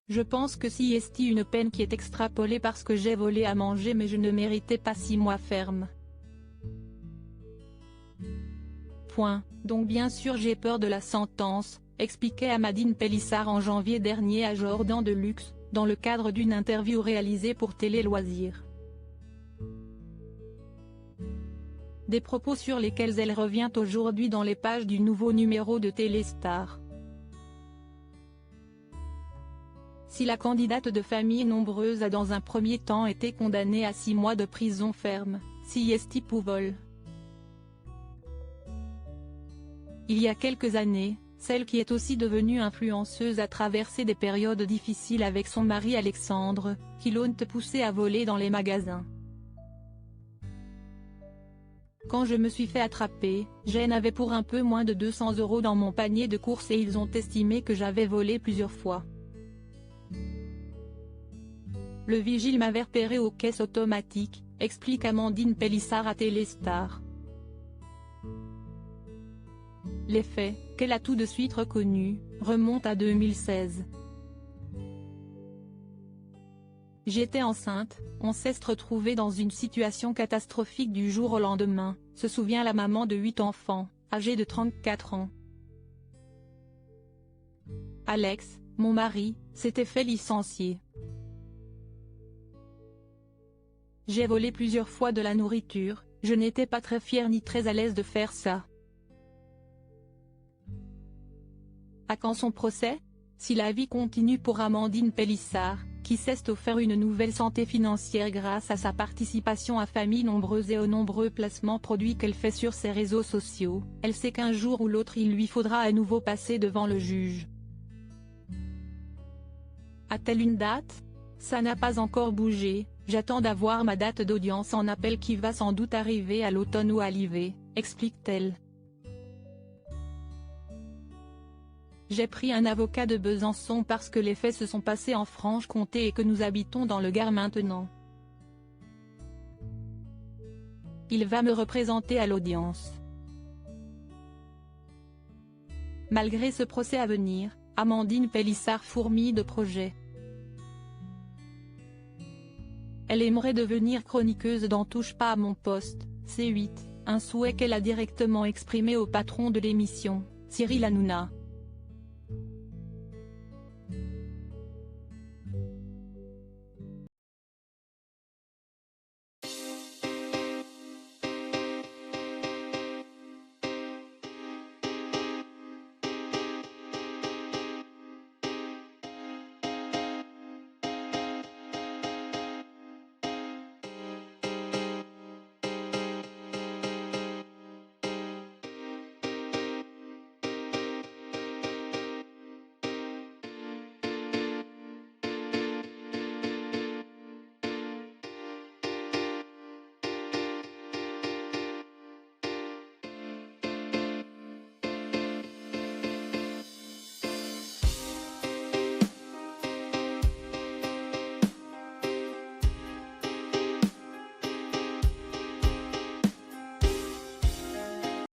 Je pense que si est une peine qui est extrapolée parce que j'ai volé à manger mais je ne méritais pas 6 mois ferme. Point. Donc bien sûr j'ai peur de la sentence, expliquait Amadine Pélissard en janvier dernier à Jordan Deluxe, dans le cadre d'une interview réalisée pour Télé Loisirs. Des propos sur lesquels elle revient aujourd'hui dans les pages du nouveau numéro de Téléstar. Si la candidate de famille nombreuse a dans un premier temps été condamnée à 6 mois de prison ferme, si est pour vol. Il y a quelques années, celle qui est aussi devenue influenceuse a traversé des périodes difficiles avec son mari Alexandre, qui l'ont poussée à voler dans les magasins. Quand je me suis fait attraper, j'en avais pour un peu moins de 200 € dans mon panier de courses et ils ont estimé que j'avais volé plusieurs fois. Le vigile m'avait repéré aux caisses automatiques, explique Amandine Pélissard à Téléstar. Les faits, qu'elle a tout de suite reconnus, remontent à 2016. J'étais enceinte, on s'est retrouvés dans une situation catastrophique du jour au lendemain, se souvient la maman de 8 enfants, âgée de 34 ans. Alex, mon mari, s'était fait licencier. J'ai volé plusieurs fois de la nourriture, je n'étais pas très fière ni très à l'aise de faire ça. À quand son procès? Si la vie continue pour Amandine Pélissard, qui s'est offert une nouvelle santé financière grâce à sa participation à Famille Nombreuse et aux nombreux placements produits qu'elle fait sur ses réseaux sociaux, elle sait qu'un jour ou l'autre il lui faudra à nouveau passer devant le juge. A-t-elle une date? Ça n'a pas encore bougé, j'attends d'avoir ma date d'audience en appel qui va sans doute arriver à l'automne ou à l'hiver, explique-t-elle. J'ai pris un avocat de Besançon parce que les faits se sont passés en Franche-Comté et que nous habitons dans le Gard maintenant. Il va me représenter à l'audience. Malgré ce procès à venir, Amandine Pélissard fourmille de projets. Elle aimerait devenir chroniqueuse dans Touche pas à mon poste, C8, un souhait qu'elle a directement exprimé au patron de l'émission, Cyril Hanouna.